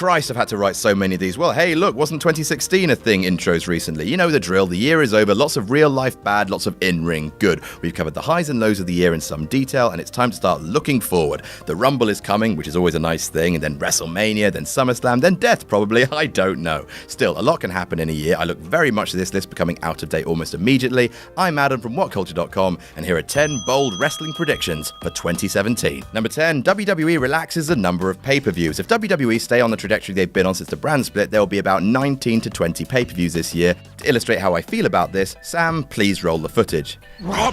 Christ, I've had to write so many of these. Well, hey, look, wasn't 2016 a thing intros recently? You know the drill. The year is over. Lots of real life bad, lots of in-ring good. We've covered the highs and lows of the year in some detail, and it's time to start looking forward. The Rumble is coming, which is always a nice thing, and then WrestleMania, then SummerSlam, then Death probably. I don't know. Still, a lot can happen in a year. I look very much to this list becoming out of date almost immediately. I'm Adam from WhatCulture.com, and here are 10 bold wrestling predictions for 2017. Number 10, WWE relaxes the number of pay-per-views. If WWE stay on the trajectory they've been on since the brand split, there will be about 19 to 20 pay-per-views this year. To illustrate how I feel about this, Sam, please roll the footage. More.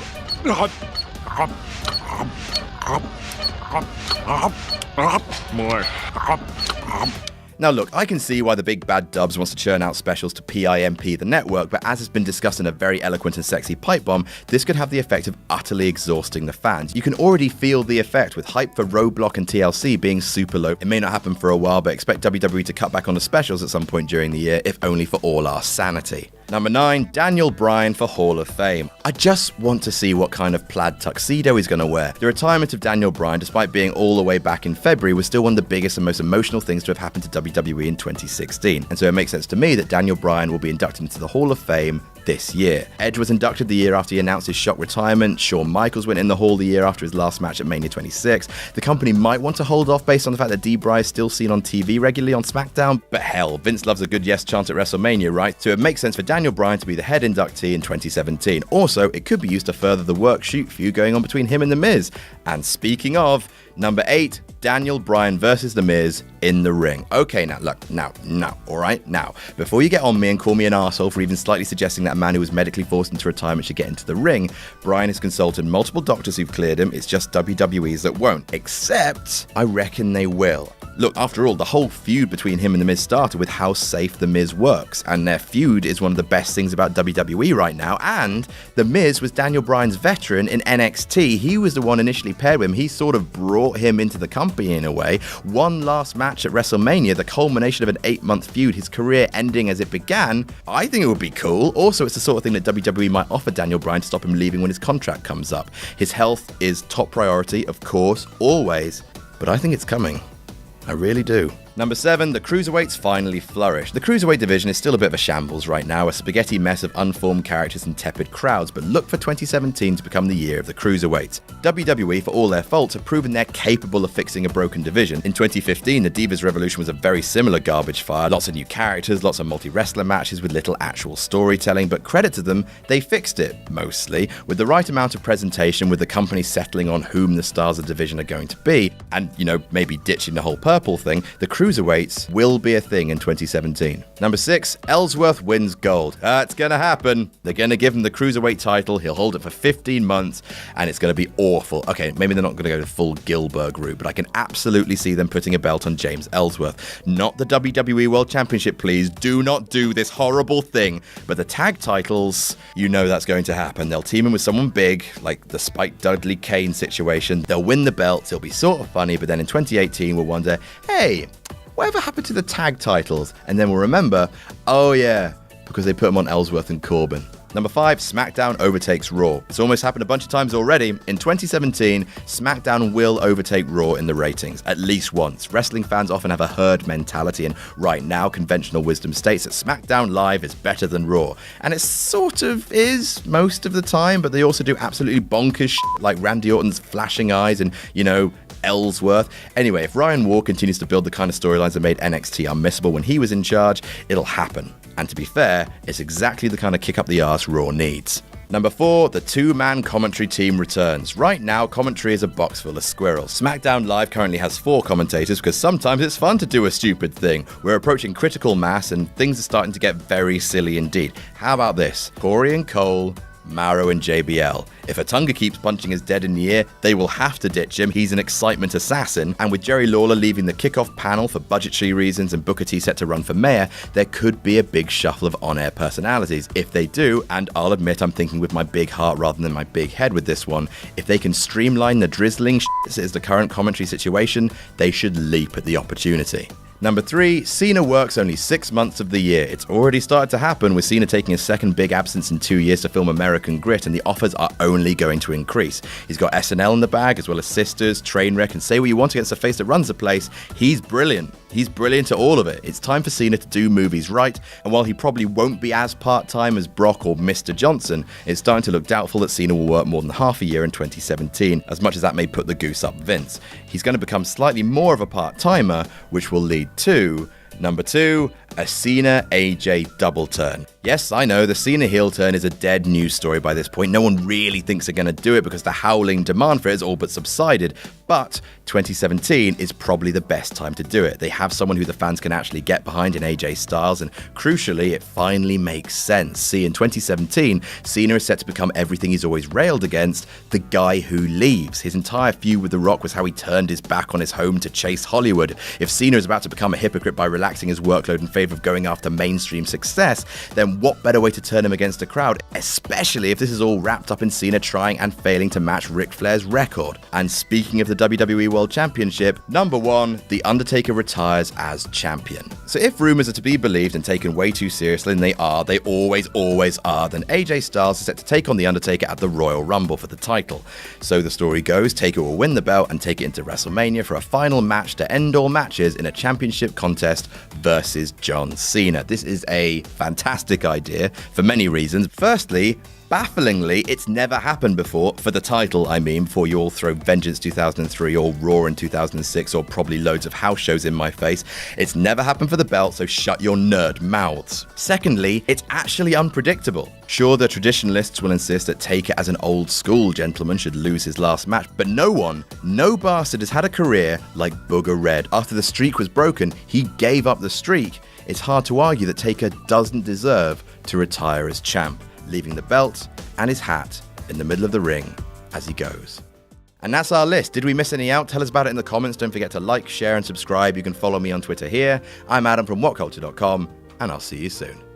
Now look, I can see why the big bad Dubs wants to churn out specials to PIMP the network, but as has been discussed in a very eloquent and sexy pipe bomb, this could have the effect of utterly exhausting the fans. You can already feel the effect with hype for Roadblock and TLC being super low. It may not happen for a while, but expect WWE to cut back on the specials at some point during the year, if only for all our sanity. Number 9, Daniel Bryan for Hall of Fame. I just want to see what kind of plaid tuxedo he's going to wear. The retirement of Daniel Bryan, despite being all the way back in February, was still one of the biggest and most emotional things to have happened to WWE in 2016. And so it makes sense to me that Daniel Bryan will be inducted into the Hall of Fame this year. Edge was inducted the year after he announced his shock retirement. Shawn Michaels went in the Hall the year after his last match at Mania 26. The company might want to hold off based on the fact that D-Bry is still seen on TV regularly on SmackDown, but hell, Vince loves a good yes chant at WrestleMania, right? So it makes sense for Daniel Bryan to be the head inductee in 2017. Also, it could be used to further the work shoot feud going on between him and The Miz. And speaking of, number 8, Daniel Bryan versus The Miz in the ring. Okay, now, look, alright? Now, before you get on me and call me an arsehole for even slightly suggesting that a man who was medically forced into retirement should get into the ring, Bryan has consulted multiple doctors who've cleared him. It's just WWE's that won't. Except, I reckon they will. Look, after all, the whole feud between him and The Miz started with how safe The Miz works, and their feud is one of the best things about WWE right now, and The Miz was Daniel Bryan's veteran in NXT. He was the one initially paired with him. He sort of brought him into the company in a way. One last match at WrestleMania, the culmination of an 8-month feud, his career ending as it began. I think it would be cool. Also, it's the sort of thing that WWE might offer Daniel Bryan to stop him leaving when his contract comes up. His health is top priority, of course, always, but I think it's coming. I really do. Number 7, the Cruiserweights finally flourish. The Cruiserweight division is still a bit of a shambles right now, a spaghetti mess of unformed characters and tepid crowds, but look for 2017 to become the year of the Cruiserweights. WWE, for all their faults, have proven they're capable of fixing a broken division. In 2015, the Divas Revolution was a very similar garbage fire, lots of new characters, lots of multi-wrestler matches with little actual storytelling, but credit to them, they fixed it, mostly, with the right amount of presentation, with the company settling on whom the stars of the division are going to be, and, maybe ditching the whole purple thing. The Cruiserweights will be a thing in 2017. Number 6, Ellsworth wins gold. It's gonna happen. They're gonna give him the Cruiserweight title. He'll hold it for 15 months, and it's gonna be awful. Okay, maybe they're not gonna go the full Gilbert route, but I can absolutely see them putting a belt on James Ellsworth. Not the WWE World Championship, please. Do not do this horrible thing. But the tag titles, that's going to happen. They'll team him with someone big, like the Spike Dudley Kane situation. They'll win the belts. It'll be sort of funny, but then in 2018, we'll wonder, hey, whatever happened to the tag titles? And then we'll remember, oh yeah, because they put them on Ellsworth and Corbin. Number 5, SmackDown overtakes Raw. It's almost happened a bunch of times already. In 2017, SmackDown will overtake Raw in the ratings, at least once. Wrestling fans often have a herd mentality, and right now, conventional wisdom states that SmackDown Live is better than Raw. And it sort of is most of the time, but they also do absolutely bonkers shit, like Randy Orton's flashing eyes and, Ellsworth. Anyway, if Ryan Moore continues to build the kind of storylines that made NXT unmissable when he was in charge, it'll happen. And to be fair, it's exactly the kind of kick up the arse Raw needs. Number 4, the two-man commentary team returns. Right now, commentary is a box full of squirrels. SmackDown Live currently has 4 commentators because sometimes it's fun to do a stupid thing. We're approaching critical mass and things are starting to get very silly indeed. How about this? Corey and Cole, Mauro and JBL. If Otunga keeps punching his dead in the ear, they will have to ditch him. He's an excitement assassin. And with Jerry Lawler leaving the kickoff panel for budgetary reasons and Booker T set to run for mayor, there could be a big shuffle of on-air personalities. If they do, and I'll admit I'm thinking with my big heart rather than my big head with this one, if they can streamline the drizzling shit that is the current commentary situation, they should leap at the opportunity. Number 3, Cena works only 6 months of the year. It's already started to happen, with Cena taking his second big absence in 2 years to film American Grit, and the offers are only going to increase. He's got SNL in the bag, as well as Sisters, Trainwreck, and say what you want against the face that runs the place. He's brilliant. He's brilliant at all of it. It's time for Cena to do movies right, and while he probably won't be as part-time as Brock or Mr. Johnson, it's starting to look doubtful that Cena will work more than half a year in 2017, as much as that may put the goose up Vince. He's going to become slightly more of a part-timer, which will lead to number 2, a Cena AJ double turn. Yes, I know, the Cena heel turn is a dead news story by this point. No one really thinks they're going to do it because the howling demand for it has all but subsided. But 2017 is probably the best time to do it. They have someone who the fans can actually get behind in AJ Styles, and crucially, it finally makes sense. See, in 2017, Cena is set to become everything he's always railed against, the guy who leaves. His entire feud with The Rock was how he turned his back on his home to chase Hollywood. If Cena is about to become a hypocrite by relaxing his workload in favor of going after mainstream success, then what better way to turn him against a crowd, especially if this is all wrapped up in Cena trying and failing to match Ric Flair's record. And speaking of the WWE World Championship, number 1, The Undertaker retires as champion. So if rumors are to be believed and taken way too seriously, and they always are, then AJ Styles is set to take on The Undertaker at the Royal Rumble for the title. So the story goes, Taker will win the belt and take it into WrestleMania for a final match to end all matches in a championship contest versus John Cena. This is a fantastic idea for many reasons. Firstly, bafflingly, it's never happened before, for the title, before you all throw Vengeance 2003 or Raw in 2006 or probably loads of house shows in my face. It's never happened for the belt, so shut your nerd mouths. Secondly, it's actually unpredictable. Sure, the traditionalists will insist that Taker as an old school gentleman should lose his last match, but no bastard has had a career like Booger Red. After the streak was broken, he gave up the streak. It's hard to argue that Taker doesn't deserve to retire as champ, leaving the belt and his hat in the middle of the ring as he goes. And that's our list. Did we miss any out? Tell us about it in the comments. Don't forget to like, share, and subscribe. You can follow me on Twitter here. I'm Adam from WhatCulture.com, and I'll see you soon.